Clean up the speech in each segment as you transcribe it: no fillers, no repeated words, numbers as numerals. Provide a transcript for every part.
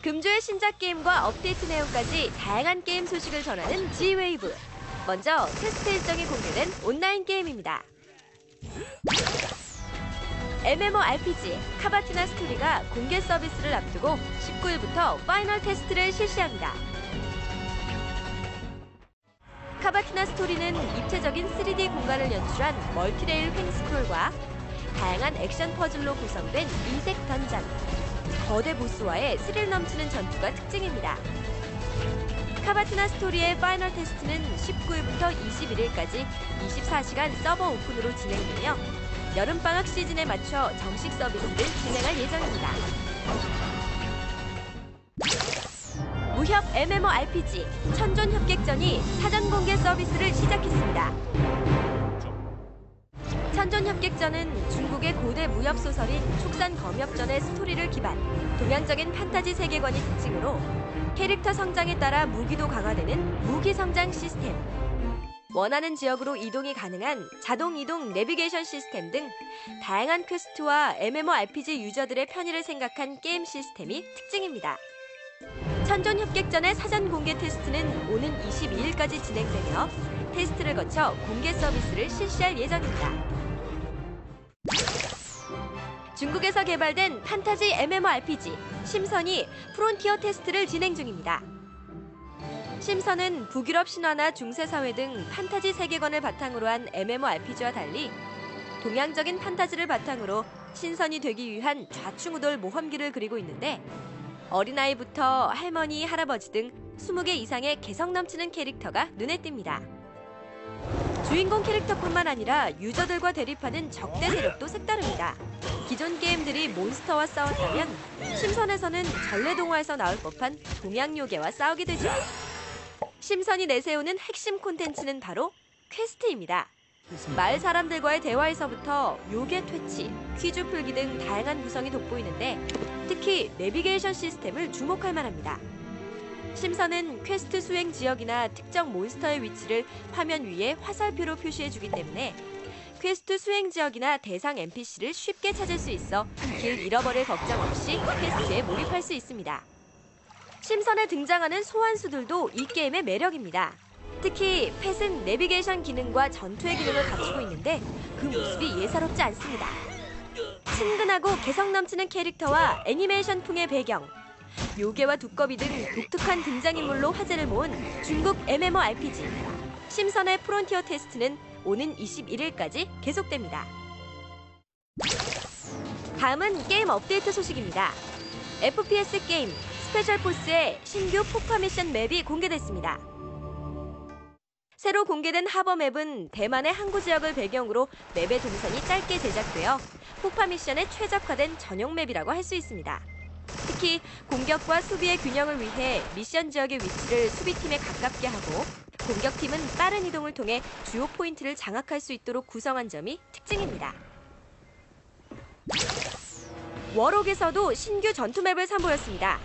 금주의 신작 게임과 업데이트 내용까지 다양한 게임 소식을 전하는 G-Wave. 먼저 테스트 일정이 공개된 온라인 게임입니다. MMORPG 카바티나 스토리가 공개 서비스를 앞두고 19일부터 파이널 테스트를 실시합니다. 카바티나 스토리는 입체적인 3D 공간을 연출한 멀티레일 횡스크롤과 다양한 액션 퍼즐로 구성된 인색 던전, 거대 보스와의 스릴 넘치는 전투가 특징입니다. 카바티나 스토리의 파이널 테스트는 19일부터 21일까지 24시간 서버 오픈으로 진행되며 여름방학 시즌에 맞춰 정식 서비스를 진행할 예정입니다. 무협 MMORPG 천존 협객전이 사전 공개 서비스를 시작했습니다. 천존 협객전은 중국의 고대 무협 소설인 촉산 검협전의 스토리를 기반, 동양적인 판타지 세계관이 특징으로 캐릭터 성장에 따라 무기도 강화되는 무기 성장 시스템, 원하는 지역으로 이동이 가능한 자동 이동 내비게이션 시스템 등 다양한 퀘스트와 MMORPG 유저들의 편의를 생각한 게임 시스템이 특징입니다. 천존 협객전의 사전 공개 테스트는 오는 22일까지 진행되며 테스트를 거쳐 공개 서비스를 실시할 예정입니다. 중국에서 개발된 판타지 MMORPG 심선이 프론티어 테스트를 진행 중입니다. 심선은 북유럽 신화나 중세사회 등 판타지 세계관을 바탕으로 한 MMORPG와 달리 동양적인 판타지를 바탕으로 신선이 되기 위한 좌충우돌 모험기를 그리고 있는데 어린아이부터 할머니, 할아버지 등 20개 이상의 개성 넘치는 캐릭터가 눈에 띕니다. 주인공 캐릭터뿐만 아니라 유저들과 대립하는 적대 세력도 색다릅니다. 기존 게임들이 몬스터와 싸웠다면 심선에서는 전래동화에서 나올 법한 동양요괴와 싸우게 되죠. 심선이 내세우는 핵심 콘텐츠는 바로 퀘스트입니다. 마을 사람들과의 대화에서부터 요괴 퇴치, 퀴즈 풀기 등 다양한 구성이 돋보이는데 특히 내비게이션 시스템을 주목할 만합니다. 심선은 퀘스트 수행 지역이나 특정 몬스터의 위치를 화면 위에 화살표로 표시해주기 때문에 퀘스트 수행 지역이나 대상 NPC를 쉽게 찾을 수 있어 길 잃어버릴 걱정 없이 퀘스트에 몰입할 수 있습니다. 심선에 등장하는 소환수들도 이 게임의 매력입니다. 특히 펫은 내비게이션 기능과 전투의 기능을 갖추고 있는데 그 모습이 예사롭지 않습니다. 친근하고 개성 넘치는 캐릭터와 애니메이션풍의 배경, 요괴와 두꺼비 등 독특한 등장인물로 화제를 모은 중국 MMORPG 심선의 프론티어 테스트는 오는 21일까지 계속됩니다. 다음은 게임 업데이트 소식입니다. FPS 게임 스페셜 포스의 신규 폭파 미션 맵이 공개됐습니다. 새로 공개된 하버 맵은 대만의 항구 지역을 배경으로 맵의 동선이 짧게 제작되어 폭파 미션에 최적화된 전용 맵이라고 할 수 있습니다. 특히 공격과 수비의 균형을 위해 미션 지역의 위치를 수비팀에 가깝게 하고 공격팀은 빠른 이동을 통해 주요 포인트를 장악할 수 있도록 구성한 점이 특징입니다. 워록에서도 신규 전투 맵을 선보였습니다.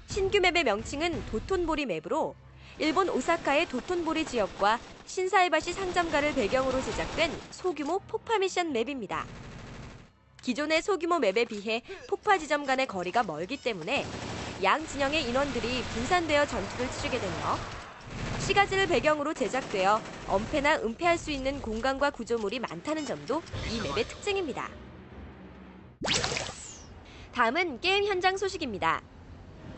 신규 맵의 명칭은 도톤보리 맵으로 일본 오사카의 도톤보리 지역과 신사이바시 상점가를 배경으로 제작된 소규모 폭파 미션 맵입니다. 기존의 소규모 맵에 비해 폭파 지점 간의 거리가 멀기 때문에 양 진영의 인원들이 분산되어 전투를 치르게 되며 시가지를 배경으로 제작되어 엄폐나 은폐할 수 있는 공간과 구조물이 많다는 점도 이 맵의 특징입니다. 다음은 게임 현장 소식입니다.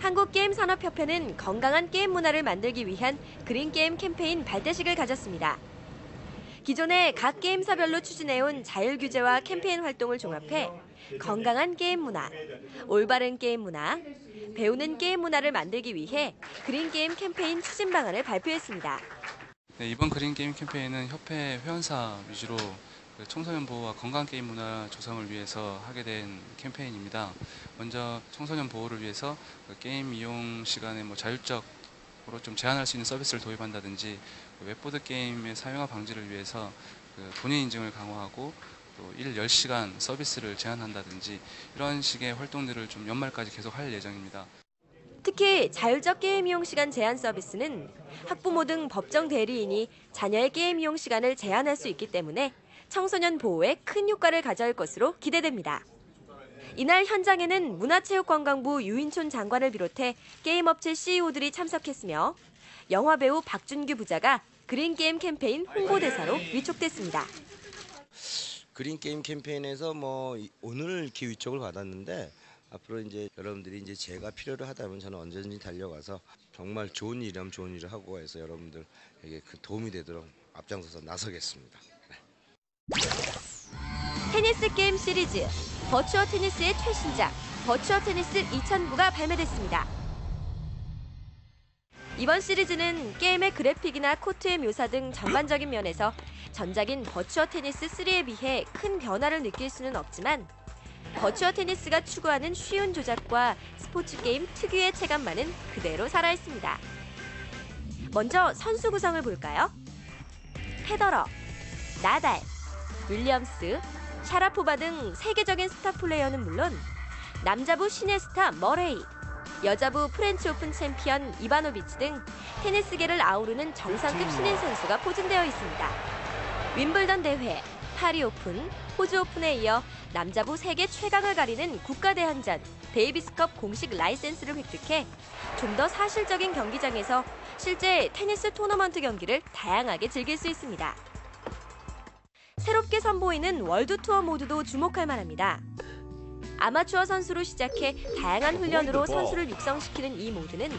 한국게임산업협회는 건강한 게임 문화를 만들기 위한 그린게임 캠페인 발대식을 가졌습니다. 기존에 각 게임사별로 추진해온 자율규제와 캠페인 활동을 종합해 건강한 게임 문화, 올바른 게임 문화, 배우는 게임 문화를 만들기 위해 그린게임 캠페인 추진 방안을 발표했습니다. 네, 이번 그린게임 캠페인은 협회 회원사 위주로 청소년 보호와 건강 게임 문화 조성을 위해서 하게 된 캠페인입니다. 먼저 청소년 보호를 위해서 게임 이용 시간에 자율적으로 좀 제한할 수 있는 서비스를 도입한다든지 웹보드 게임의 사용화 방지를 위해서 본인 인증을 강화하고 또 일 10시간 서비스를 제한한다든지 이런 식의 활동들을 좀 연말까지 계속 할 예정입니다. 특히 자율적 게임 이용 시간 제한 서비스는 학부모 등 법정 대리인이 자녀의 게임 이용 시간을 제한할 수 있기 때문에 청소년 보호에 큰 효과를 가져올 것으로 기대됩니다. 이날 현장에는 문화체육관광부 유인촌 장관을 비롯해 게임업체 CEO들이 참석했으며 영화배우 박준규 부자가 그린게임 캠페인 홍보대사로 위촉됐습니다. 그린게임 캠페인에서 오늘 이렇게 위촉을 받았는데 앞으로 이제 여러분들이 이제 제가 필요로 하다면 저는 언제든지 달려가서 정말 좋은 일이라면 좋은 일을 하고 해서 여러분들에게 그 도움이 되도록 앞장서서 나서겠습니다. 테니스 게임 시리즈 버추어 테니스의 최신작 버추어 테니스 2009가 발매됐습니다. 이번 시리즈는 게임의 그래픽이나 코트의 묘사 등 전반적인 면에서 전작인 버추어 테니스 3에 비해 큰 변화를 느낄 수는 없지만 버추어 테니스가 추구하는 쉬운 조작과 스포츠 게임 특유의 체감만은 그대로 살아있습니다. 먼저 선수 구성을 볼까요? 페더러, 나달, 윌리엄스, 샤라포바 등 세계적인 스타 플레이어는 물론 남자부 신예 스타 머레이, 여자부 프렌치 오픈 챔피언 이바노비치 등 테니스계를 아우르는 정상급 신인 선수가 포진되어 있습니다. 윈블던 대회, 파리 오픈, 호주 오픈에 이어 남자부 세계 최강을 가리는 국가대항전 데이비스컵 공식 라이센스를 획득해 좀 더 사실적인 경기장에서 실제 테니스 토너먼트 경기를 다양하게 즐길 수 있습니다. 새롭게 선보이는 월드투어 모드도 주목할 만합니다. 아마추어 선수로 시작해 다양한 훈련으로 선수를 육성시키는 이 모드는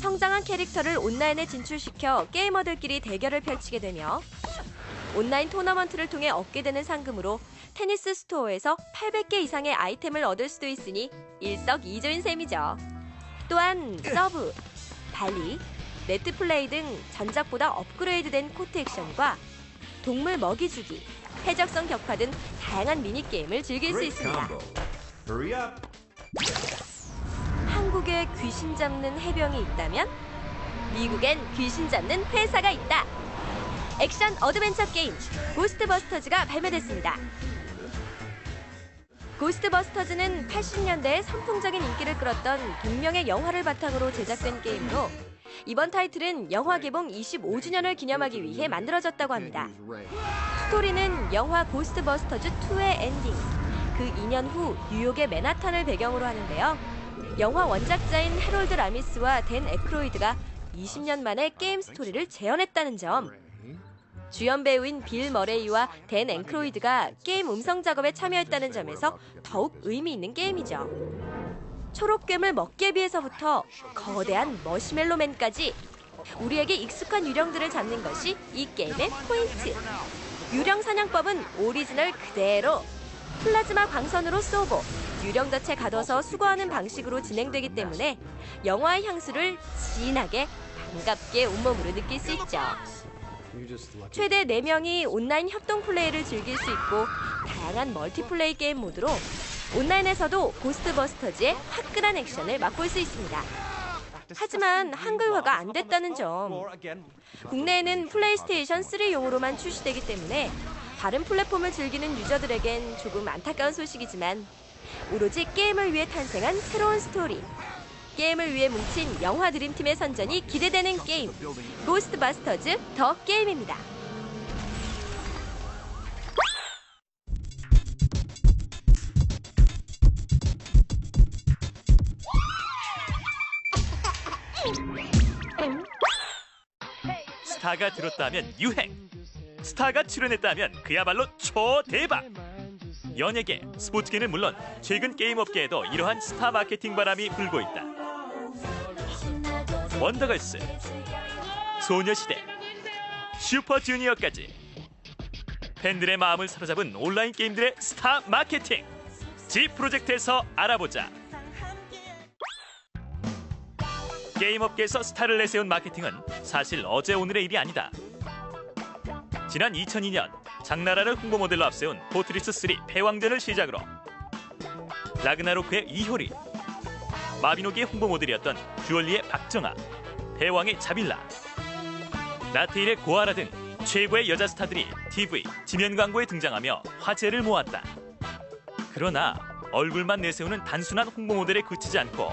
성장한 캐릭터를 온라인에 진출시켜 게이머들끼리 대결을 펼치게 되며 온라인 토너먼트를 통해 얻게 되는 상금으로 테니스 스토어에서 800개 이상의 아이템을 얻을 수도 있으니 일석이조인 셈이죠. 또한 서브, 발리, 네트 플레이 등 전작보다 업그레이드된 코트 액션과 동물 먹이주기, 해적성 격파 등 다양한 미니게임을 즐길 수 있습니다. 한국에 귀신 잡는 해병이 있다면 미국엔 귀신 잡는 회사가 있다. 액션 어드벤처 게임 고스트버스터즈가 발매됐습니다. 고스트버스터즈는 80년대에 선풍적인 인기를 끌었던 동명의 영화를 바탕으로 제작된 게임으로 이번 타이틀은 영화 개봉 25주년을 기념하기 위해 만들어졌다고 합니다. 스토리는 영화 고스트버스터즈 2의 엔딩, 그 2년 후 뉴욕의 맨하탄을 배경으로 하는데요. 영화 원작자인 해롤드 라미스와 댄 에크로이드가 20년 만에 게임 스토리를 재현했다는 점, 주연 배우인 빌 머레이와 댄 앵크로이드가 게임 음성 작업에 참여했다는 점에서 더욱 의미 있는 게임이죠. 초록괴물 먹개비에서부터 거대한 머시멜로맨까지 우리에게 익숙한 유령들을 잡는 것이 이 게임의 포인트. 유령 사냥법은 오리지널 그대로 플라즈마 광선으로 쏘고 유령덫에 가둬서 수거하는 방식으로 진행되기 때문에 영화의 향수를 진하게 반갑게 온몸으로 느낄 수 있죠. 최대 4명이 온라인 협동 플레이를 즐길 수 있고 다양한 멀티플레이 게임 모드로 온라인에서도 고스트버스터즈의 화끈한 액션을 맛볼 수 있습니다. 하지만 한글화가 안 됐다는 점. 국내에는 플레이스테이션 3용으로만 출시되기 때문에 다른 플랫폼을 즐기는 유저들에겐 조금 안타까운 소식이지만 오로지 게임을 위해 탄생한 새로운 스토리. 게임을 위해 뭉친 영화 드림팀의 선전이 기대되는 게임 고스트버스터즈 더 게임입니다. 스타가 들었다면 유행, 스타가 출연했다면 그야말로 초대박. 연예계, 스포츠계는 물론 최근 게임업계에도 이러한 스타 마케팅 바람이 불고 있다. 원더걸스, 소녀시대, 슈퍼주니어까지 팬들의 마음을 사로잡은 온라인 게임들의 스타 마케팅, G 프로젝트에서 알아보자. 게임업계에서 스타를 내세운 마케팅은 사실 어제 오늘의 일이 아니다. 지난 2002년 장나라를 홍보 모델로 앞세운 포트리스 3 패왕전을 시작으로 라그나로크의 이효리, 마비노기의 홍보 모델이었던 듀얼리의 박정아, 패왕의 자빌라, 나테일의 고아라 등 최고의 여자 스타들이 TV, 지면 광고에 등장하며 화제를 모았다. 그러나 얼굴만 내세우는 단순한 홍보 모델에 그치지 않고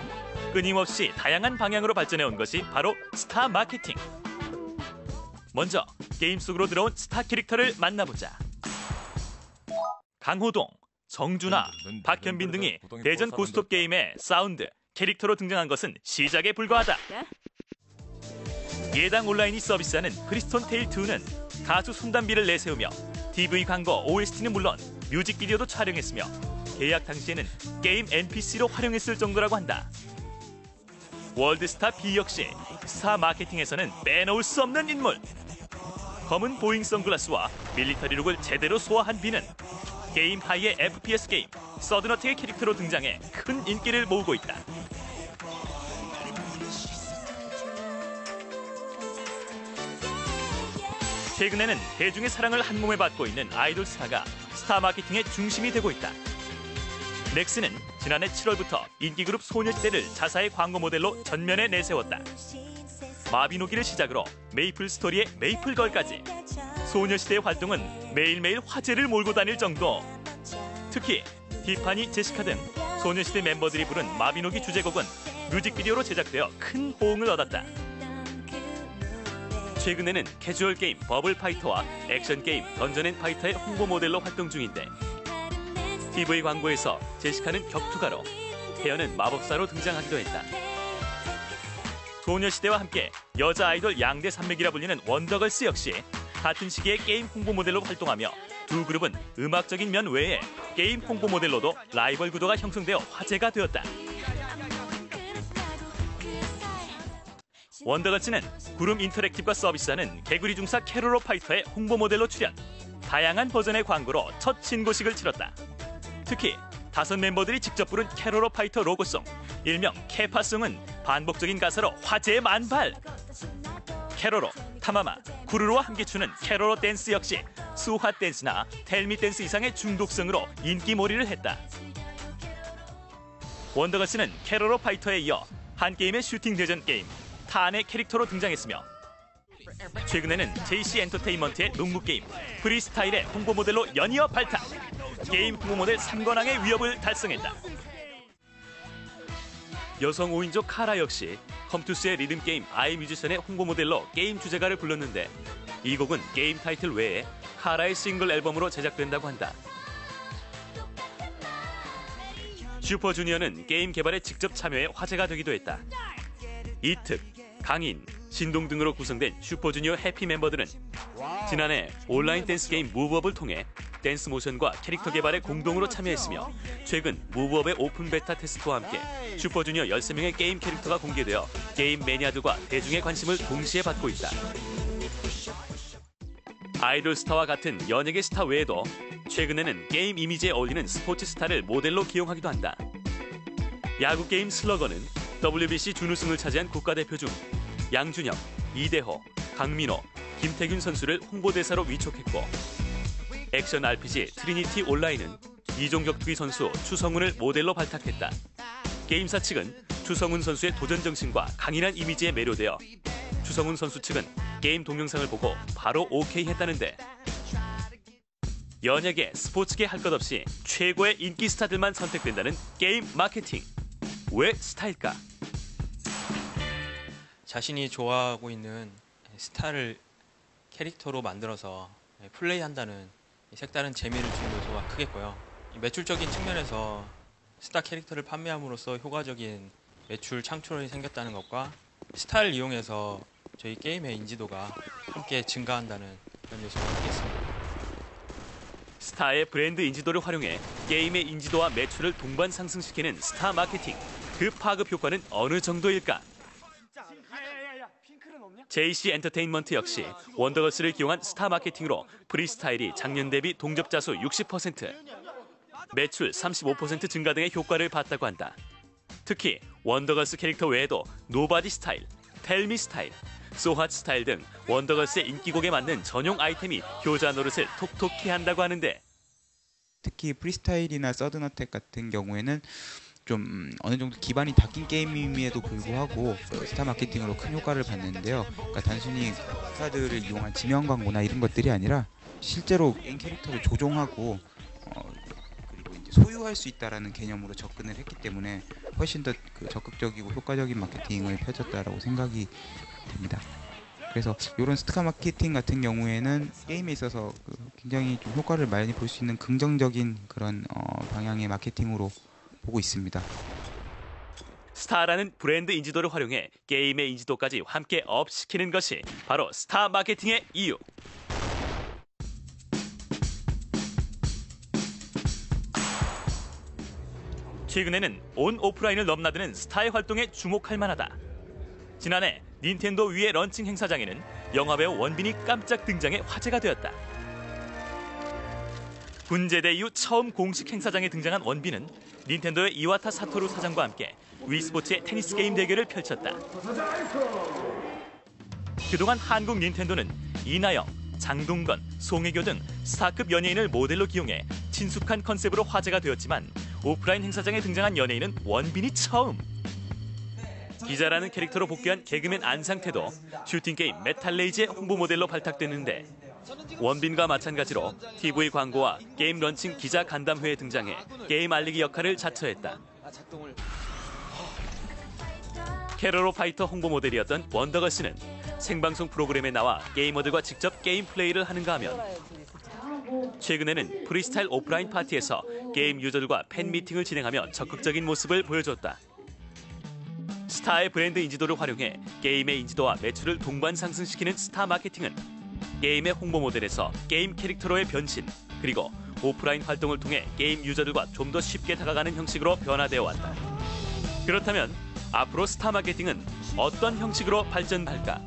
끊임없이 다양한 방향으로 발전해온 것이 바로 스타 마케팅. 먼저 게임 속으로 들어온 스타 캐릭터를 만나보자. 강호동, 정준하, 박현빈 등이 대전 고스톱 게임의 사운드, 캐릭터로 등장한 것은 시작에 불과하다. 예당 온라인이 서비스하는 프리스톤 테일 2는 가수 손담비를 내세우며 TV 광고 OST는 물론 뮤직비디오도 촬영했으며 계약 당시에는 게임 NPC로 활용했을 정도라고 한다. 월드스타 B 역시 스타 마케팅에서는 빼놓을 수 없는 인물. 검은 보잉 선글라스와 밀리터리 룩을 제대로 소화한 B는 게임 하이의 FPS 게임 서든어택의 캐릭터로 등장해 큰 인기를 모으고 있다. 최근에는 대중의 사랑을 한몸에 받고 있는 아이돌 스타가 스타 마케팅의 중심이 되고 있다. 넥슨은 지난해 7월부터 인기그룹 소녀시대를 자사의 광고 모델로 전면에 내세웠다. 마비노기를 시작으로 메이플 스토리의 메이플걸까지 소녀시대의 활동은 매일매일 화제를 몰고 다닐 정도. 특히 티파니, 제시카 등 소녀시대 멤버들이 부른 마비노기 주제곡은 뮤직비디오로 제작되어 큰 호응을 얻었다. 최근에는 캐주얼 게임 버블파이터와 액션 게임 던전앤파이터의 홍보 모델로 활동 중인데 TV 광고에서 제시카는 격투가로, 태연은 마법사로 등장하기도 했다. 소녀시대와 함께 여자 아이돌 양대 산맥이라 불리는 원더걸스 역시 같은 시기에 게임 홍보 모델로 활동하며 두 그룹은 음악적인 면 외에 게임 홍보 모델로도 라이벌 구도가 형성되어 화제가 되었다. 원더걸스는 구름 인터랙티브가 서비스하는 개구리 중사 캐로로 파이터의 홍보 모델로 출연, 다양한 버전의 광고로 첫 신고식을 치렀다. 특히 5 멤버들이 직접 부른 캐로로 파이터 로고송, 일명 캐파송은 반복적인 가사로 화제의 만발! 캐로로, 타마마, 구루루와 함께 추는 캐로로 댄스 역시 수화 댄스나 텔미 댄스 이상의 중독성으로 인기몰이를 했다. 원더걸스는 캐로로 파이터에 이어 한 게임의 슈팅 대전 게임 탄의 캐릭터로 등장했으며 최근에는 JC 엔터테인먼트의 농구 게임 프리스타일의 홍보 모델로 연이어 발탁, 게임 홍보 모델 3관왕의 위협을 달성했다. 여성 5인조 카라 역시 컴투스의 리듬 게임 아이 뮤지션의 홍보 모델로 게임 주제가를 불렀는데 이 곡은 게임 타이틀 외에 카라의 싱글 앨범으로 제작된다고 한다. 슈퍼주니어는 게임 개발에 직접 참여해 화제가 되기도 했다. 이특, 강인, 신동 등으로 구성된 슈퍼주니어 해피 멤버들은 지난해 온라인 댄스 게임 무브업을 통해 댄스 모션과 캐릭터 개발에 공동으로 참여했으며 최근 무브업의 오픈 베타 테스트와 함께 슈퍼주니어 13명의 게임 캐릭터가 공개되어 게임 매니아들과 대중의 관심을 동시에 받고 있다. 아이돌 스타와 같은 연예계 스타 외에도 최근에는 게임 이미지에 어울리는 스포츠 스타를 모델로 기용하기도 한다. 야구 게임 슬러거는 WBC 준우승을 차지한 국가대표 중 양준혁, 이대호, 강민호, 김태균 선수를 홍보대사로 위촉했고 액션 RPG 트리니티 온라인은 이종격투기 선수 추성훈을 모델로 발탁했다. 게임사 측은 추성훈 선수의 도전 정신과 강인한 이미지에 매료되어 추성훈 선수 측은 게임 동영상을 보고 바로 오케이 했다는데 연예계, 스포츠계 할 것 없이 최고의 인기 스타들만 선택된다는 게임 마케팅. 왜 스타일까? 자신이 좋아하고 있는 스타를 캐릭터로 만들어서 플레이한다는 색다른 재미를 주는 요소가 크겠고요. 매출적인 측면에서 스타 캐릭터를 판매함으로써 효과적인 매출 창출이 생겼다는 것과 스타를 이용해서 저희 게임의 인지도가 함께 증가한다는 그런 요소가 크겠습니다. 스타의 브랜드 인지도를 활용해 게임의 인지도와 매출을 동반 상승시키는 스타 마케팅. 그 파급 효과는 어느 정도일까? JC 엔터테인먼트 역시 원더걸스를 기용한 스타 마케팅으로 프리스타일이 작년 대비 동접자 수 60%, 매출 35% 증가 등의 효과를 봤다고 한다. 특히 원더걸스 캐릭터 외에도 노바디 스타일, 텔미 스타일, 소핫 스타일 등 원더걸스의 인기곡에 맞는 전용 아이템이 효자 노릇을 톡톡히 한다고 하는데 특히 프리스타일이나 서든어택 같은 경우에는 좀 어느 정도 기반이 닦인 게임임에도 불구하고 스타 마케팅으로 큰 효과를 받는데요. 그러니까 단순히 스타들을 이용한 지명 광고나 이런 것들이 아니라 실제로 게임 캐릭터를 조종하고 그리고 이제 소유할 수 있다라는 개념으로 접근을 했기 때문에 훨씬 더 적극적이고 효과적인 마케팅을 펼쳤다라고 생각이 됩니다. 그래서 이런 스타 마케팅 같은 경우에는 게임에 있어서 굉장히 좀 효과를 많이 볼 수 있는 긍정적인 그런 방향의 마케팅으로 보고 있습니다. 스타라는 브랜드 인지도를 활용해 게임의 인지도까지 함께 업시키는 것이 바로 스타 마케팅의 이유. 최근에는 온 오프라인을 넘나드는 스타의 활동에 주목할 만하다. 지난해 닌텐도 위의 런칭 행사장에는 영화배우 원빈이 깜짝 등장해 화제가 되었다. 군제대 이후 처음 공식 행사장에 등장한 원빈은 닌텐도의 이와타 사토루 사장과 함께 위스포츠의 테니스 게임 대결을 펼쳤다. 그동안 한국 닌텐도는 이나영, 장동건, 송혜교 등 스타급 연예인을 모델로 기용해 친숙한 컨셉으로 화제가 되었지만 오프라인 행사장에 등장한 연예인은 원빈이 처음. 기자라는 캐릭터로 복귀한 개그맨 안상태도 슈팅게임 메탈레이즈의 홍보 모델로 발탁됐는데 원빈과 마찬가지로 TV 광고와 게임 런칭 기자 간담회에 등장해 게임 알리기 역할을 자처했다. 캐롤로 파이터 홍보 모델이었던 원더걸스는 생방송 프로그램에 나와 게이머들과 직접 게임 플레이를 하는가 하면 최근에는 프리스타일 오프라인 파티에서 게임 유저들과 팬미팅을 진행하며 적극적인 모습을 보여줬다. 스타의 브랜드 인지도를 활용해 게임의 인지도와 매출을 동반 상승시키는 스타 마케팅은 게임의 홍보 모델에서 게임 캐릭터로의 변신, 그리고 오프라인 활동을 통해 게임 유저들과 좀 더 쉽게 다가가는 형식으로 변화되어 왔다. 그렇다면 앞으로 스타 마케팅은 어떤 형식으로 발전할까?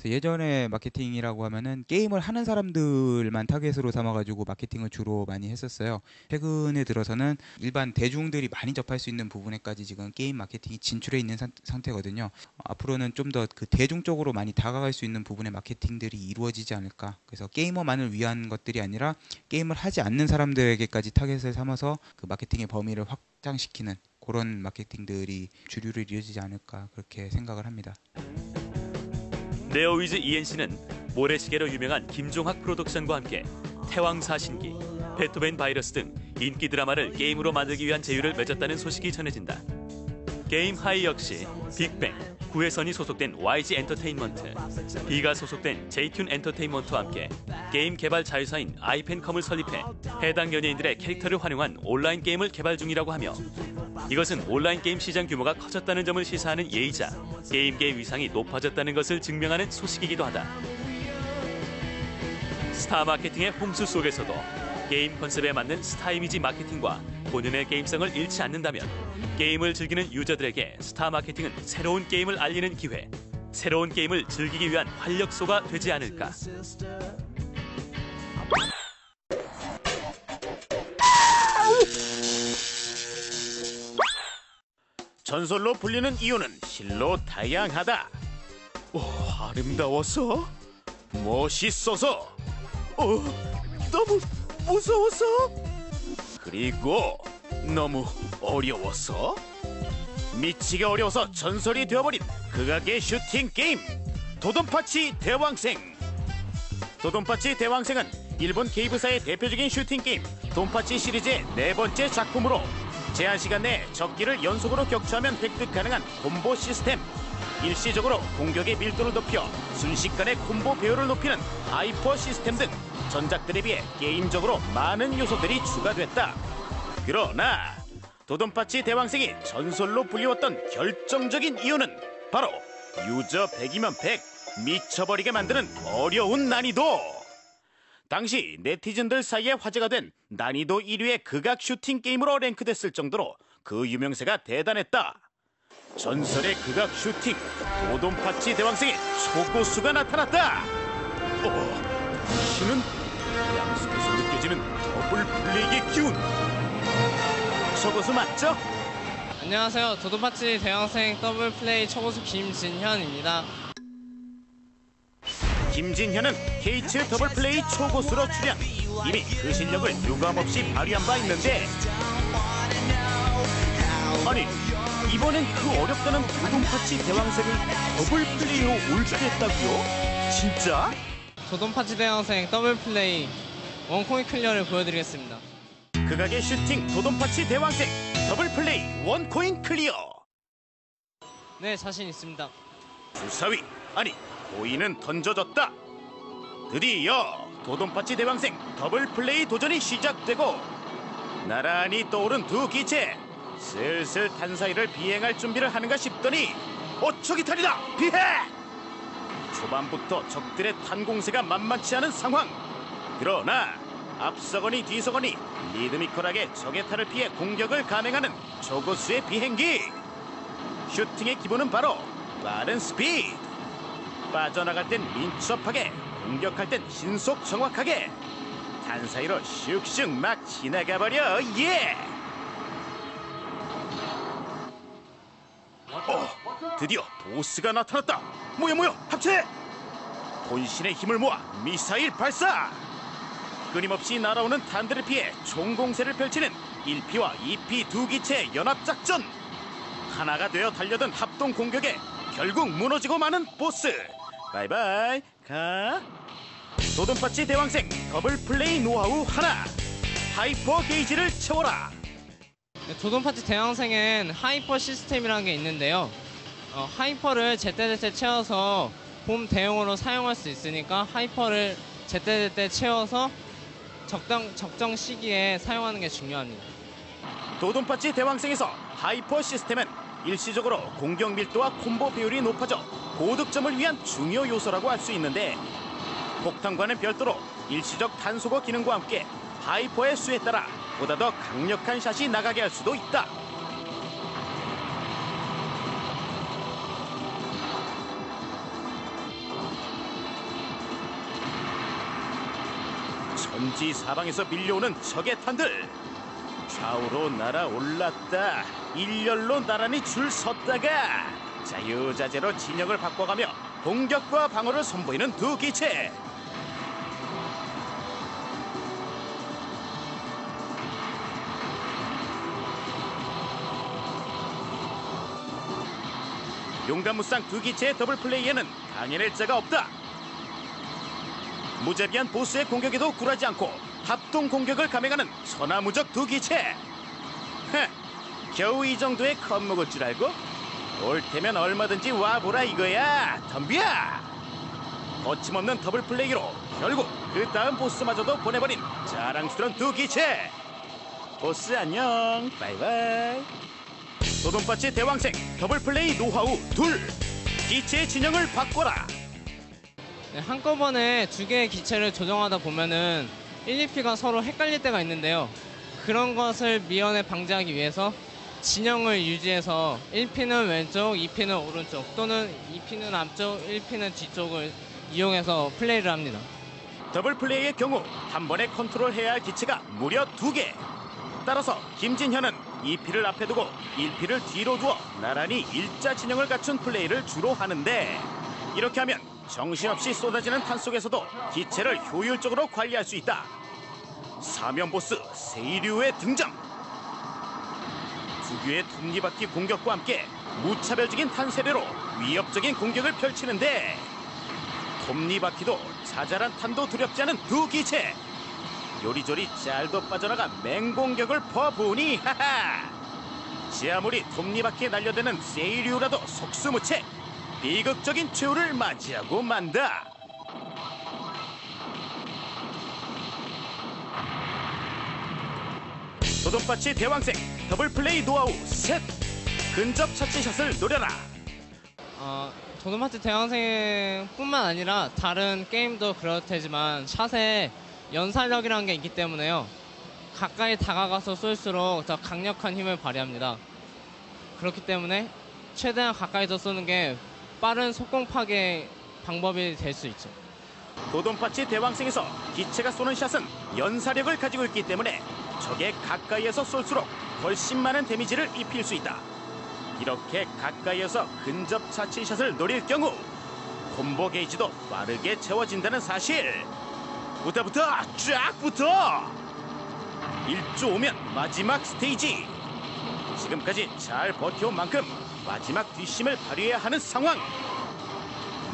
예전에 마케팅이라고 하면은 게임을 하는 사람들만 타겟으로 삼아가지고 마케팅을 주로 많이 했었어요. 최근에 들어서는 일반 대중들이 많이 접할 수 있는 부분에까지 지금 게임 마케팅이 진출해 있는 상태거든요. 앞으로는 좀 더 그 대중적으로 많이 다가갈 수 있는 부분의 마케팅들이 이루어지지 않을까. 그래서 게이머만을 위한 것들이 아니라 게임을 하지 않는 사람들에게까지 타겟을 삼아서 그 마케팅의 범위를 확장시키는 그런 마케팅들이 주류로 이루어지지 않을까 그렇게 생각을 합니다. 네오위즈 ENC는 모래시계로 유명한 김종학 프로덕션과 함께 태왕사신기, 베토벤 바이러스 등 인기 드라마를 게임으로 만들기 위한 제휴를 맺었다는 소식이 전해진다. 게임 하이 역시 빅뱅, 구혜선이 소속된 YG 엔터테인먼트, B가 소속된 제이튠 엔터테인먼트와 함께 게임 개발 자회사인 아이펜컴을 설립해 해당 연예인들의 캐릭터를 활용한 온라인 게임을 개발 중이라고 하며 이것은 온라인 게임 시장 규모가 커졌다는 점을 시사하는 예이자 게임계의 위상이 높아졌다는 것을 증명하는 소식이기도 하다. 스타 마케팅의 홍수 속에서도 게임 컨셉에 맞는 스타 이미지 마케팅과 본연의 게임성을 잃지 않는다면 게임을 즐기는 유저들에게 스타 마케팅은 새로운 게임을 알리는 기회, 새로운 게임을 즐기기 위한 활력소가 되지 않을까. 전설로 불리는 이유는 실로 다양하다. 아름다워서, 멋있어서, 너무 무서워서, 그리고 너무 어려워서, 미치게 어려워서 전설이 되어버린 극악의 슈팅 게임 도돈파치 대왕생. 도돈파치 대왕생은 일본 게이브사의 대표적인 슈팅 게임 돈파치 시리즈의 4번째 작품으로 제한 시간 내에 적기를 연속으로 격추하면 획득 가능한 콤보 시스템, 일시적으로 공격의 밀도를 높여 순식간에 콤보 배율을 높이는 하이퍼 시스템 등 전작들에 비해 게임적으로 많은 요소들이 추가됐다. 그러나 도돈파치 대왕생이 전설로 불리웠던 결정적인 이유는 바로 유저 100이면 100, 미쳐버리게 만드는 어려운 난이도. 당시 네티즌들 사이에 화제가 된 난이도 1위의 극악 슈팅 게임으로 랭크됐을 정도로 그 유명세가 대단했다. 전설의 극악 슈팅 도돈파치 대왕생의 초고수가 나타났다. 신은 양속에서 느껴지는 더블 플레이의 기운. 초고수 맞죠? 안녕하세요. 도돈파치 대왕생 더블 플레이 초고수 김진현입니다. 김진현은 K츠 더블 플레이 초고수로 출연. 이미 그 실력을 유감없이 발휘한 바 있는데, 아니 이번엔 그 어렵다는 도돈파치 대왕생을 더블 플레이로 올킬했다고요? 진짜? 도돈파치 대왕생 더블 플레이 원코인 클리어를 보여드리겠습니다. 극악의 슈팅 도돈파치 대왕생 더블 플레이 원코인 클리어. 네, 자신 있습니다. 주사위, 아니 코인은 던져졌다. 드디어 도돈파치 대왕생 더블 플레이 도전이 시작되고 나란히 떠오른 두 기체 슬슬 탄사이를 비행할 준비를 하는가 싶더니 저기탈이다. 피해! 초반부터 적들의 탄공세가 만만치 않은 상황. 그러나 앞서거니 뒤서거니 리드미컬하게 적의 탈을 피해 공격을 감행하는 초고수의 비행기. 슈팅의 기본은 바로 빠른 스피드. 빠져나갈 땐 민첩하게, 공격할 땐 신속 정확하게. 탄사이로 슉슉 막 지나가버려. 예! 드디어 보스가 나타났다. 뭐야 합체! 본신의 힘을 모아 미사일 발사. 끊임없이 날아오는 탄들을 피해 총공세를 펼치는 1P와 2P 두 기체의 연합작전. 하나가 되어 달려든 합동 공격에 결국 무너지고 마는 보스. 바이바이 가. 도돈파치 대왕생 더블 플레이 노하우 하나. 하이퍼 게이지를 채워라. 도돈파치 대왕생엔 하이퍼 시스템이라는 게 있는데요. 하이퍼를 제때제때 채워서 봄 대용으로 사용할 수 있으니까 하이퍼를 제때제때 채워서 적정 시기에 사용하는 게 중요합니다. 도돈파치 대왕생에서 하이퍼 시스템은 일시적으로 공격 밀도와 콤보 비율이 높아져 고득점을 위한 중요 요소라고 할 수 있는데, 폭탄과는 별도로 일시적 탄소거 기능과 함께 하이퍼의 수에 따라 보다 더 강력한 샷이 나가게 할 수도 있다. 천지사방에서 밀려오는 적의 탄들. 좌우로 날아올랐다 일렬로 나란히 줄 섰다가 자유자재로 진영을 바꿔가며 공격과 방어를 선보이는 두 기체. 용감무쌍 두 기체의 더블 플레이에는 당해낼 자가 없다. 무자비한 보스의 공격에도 굴하지 않고 합동 공격을 감행하는 천하무적 두 기체. 겨우 이 정도의 겁먹을 줄 알고? 올 테면 얼마든지 와보라 이거야. 덤벼! 거침없는 더블 플레이로 결국 그 다음 보스마저도 보내버린 자랑스러운 두 기체. 보스 안녕. 바이바이. 도돈파치 대왕생 더블 플레이 노하우 둘. 기체의 진영을 바꿔라. 네, 한꺼번에 두 개의 기체를 조정하다 보면은 1, 2P가 서로 헷갈릴 때가 있는데요. 그런 것을 미연에 방지하기 위해서 진영을 유지해서 1P는 왼쪽, 2P는 오른쪽, 또는 2P는 앞쪽, 1P는 뒤쪽을 이용해서 플레이를 합니다. 더블 플레이의 경우 한 번에 컨트롤해야 할 기체가 무려 2개. 따라서 김진현은 2P를 앞에 두고 1P를 뒤로 두어 나란히 일자 진영을 갖춘 플레이를 주로 하는데, 이렇게 하면 정신없이 쏟아지는 탄 속에서도 기체를 효율적으로 관리할 수 있다. 사면 보스 세이류의 등장. 특유의 톱니바퀴 공격과 함께 무차별적인 탄 세례로 위협적인 공격을 펼치는데, 톱니바퀴도 자잘한 탄도 두렵지 않은 두 기체. 요리조리 짤도 빠져나가 맹공격을 퍼부으니 하하. 지 아무리 톱니바퀴에 날려대는 세이류라도 속수무책 비극적인 최후를 맞이하고 만다. 도돈파치 대왕생 더블 플레이 노하우 셋. 근접 차치샷을 노려라. 도돈파치 대왕생뿐만 아니라 다른 게임도 그렇테지만 샷에 연살력이라는 게 있기 때문에요. 가까이 다가가서 쏠수록 더 강력한 힘을 발휘합니다. 그렇기 때문에 최대한 가까이서 쏘는 게 빠른 속공 파괴 방법이 될 수 있죠. 도돈파치 대왕생에서 기체가 쏘는 샷은 연사력을 가지고 있기 때문에 적의 가까이에서 쏠수록 훨씬 많은 데미지를 입힐 수 있다. 이렇게 가까이에서 근접 차치샷을 노릴 경우 콤보 게이지도 빠르게 채워진다는 사실. 붙어 쫙 붙어. 1조 오면 마지막 스테이지. 지금까지 잘 버텨온 만큼 마지막 뒷심을 발휘해야 하는 상황.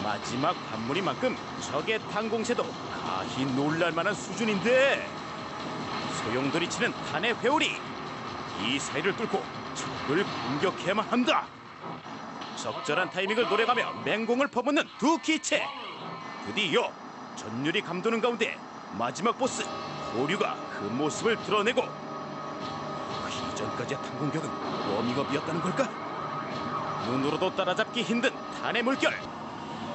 마지막 관문이만큼 적의 탄공세도 가히 놀랄만한 수준인데, 소용돌이치는 탄의 회오리. 이 사이를 뚫고 적을 공격해야만 한다. 적절한 타이밍을 노려가며 맹공을 퍼붓는 두 기체. 드디어 전율이 감도는 가운데 마지막 보스 고류가 그 모습을 드러내고, 그 이전까지의 탄 공격은 워밍업이었다는 걸까? 눈으로도 따라잡기 힘든 탄의 물결.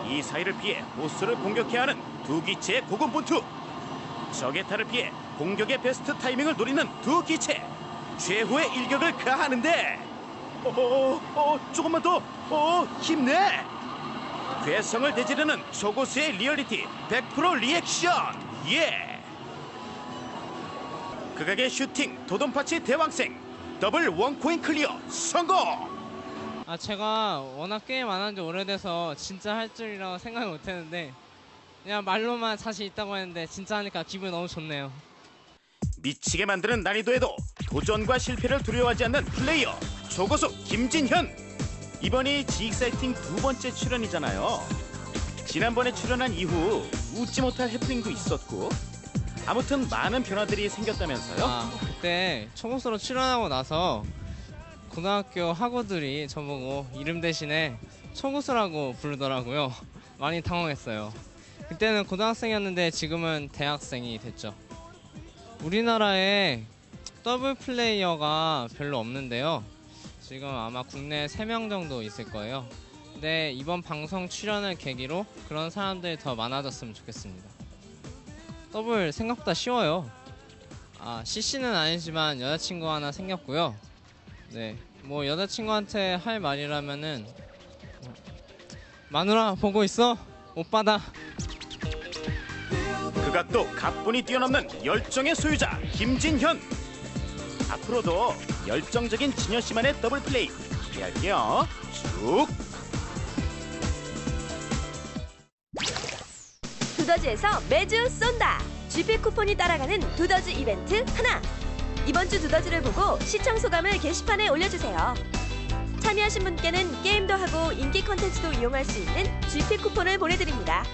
이 사이를 피해 보스를 공격해야 하는 두 기체의 고군분투. 적의 탈을 피해 공격의 베스트 타이밍을 노리는 두 기체. 최후의 일격을 가하는데 조금만 더 힘내. 괴성을 되지르는 초고수의 리얼리티 100% 리액션. 예. 극악의 슈팅 도돈파치 대왕생 더블 원코인 클리어 성공. 제가 워낙 게임 안 한 지 오래돼서 진짜 할 줄이라고 생각을 못했는데 그냥 말로만 자신 있다고 했는데 진짜 하니까 기분이 너무 좋네요. 미치게 만드는 난이도에도 도전과 실패를 두려워하지 않는 플레이어 초고수 김진현. 이번이 지익사이팅 두 번째 출연이잖아요. 지난번에 출연한 이후 웃지 못할 해프닝도 있었고, 아무튼 많은 변화들이 생겼다면서요? 그때 초고수로 출연하고 나서 고등학교 학우들이 저보고 이름 대신에 초고수라고 부르더라고요. 많이 당황했어요. 그때는 고등학생이었는데 지금은 대학생이 됐죠. 우리나라에 더블 플레이어가 별로 없는데요. 지금 아마 국내에 3명 정도 있을 거예요. 근데 이번 방송 출연을 계기로 그런 사람들이 더 많아졌으면 좋겠습니다. 더블 생각보다 쉬워요. CC는 아니지만 여자친구 하나 생겼고요. 네, 뭐 여자친구한테 할 말이라면은 마누라 보고 있어? 오빠다. 그가 또 가뿐히 뛰어넘는 열정의 소유자 김진현. 앞으로도 열정적인 진현 씨만의 더블 플레이 기대할게요. 쭉. 두더지에서 매주 쏜다. GP 쿠폰이 따라가는 두더지 이벤트 하나. 이번 주 두더지를 보고 시청 소감을 게시판에 올려주세요. 참여하신 분께는 게임도 하고 인기 콘텐츠도 이용할 수 있는 GP 쿠폰을 보내드립니다.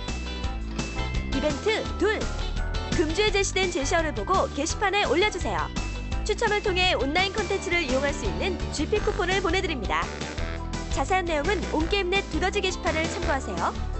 이벤트 둘. 금주에 제시된 제시어를 보고 게시판에 올려주세요. 추첨을 통해 온라인 콘텐츠를 이용할 수 있는 GP 쿠폰을 보내드립니다. 자세한 내용은 온게임넷 두더지 게시판을 참고하세요.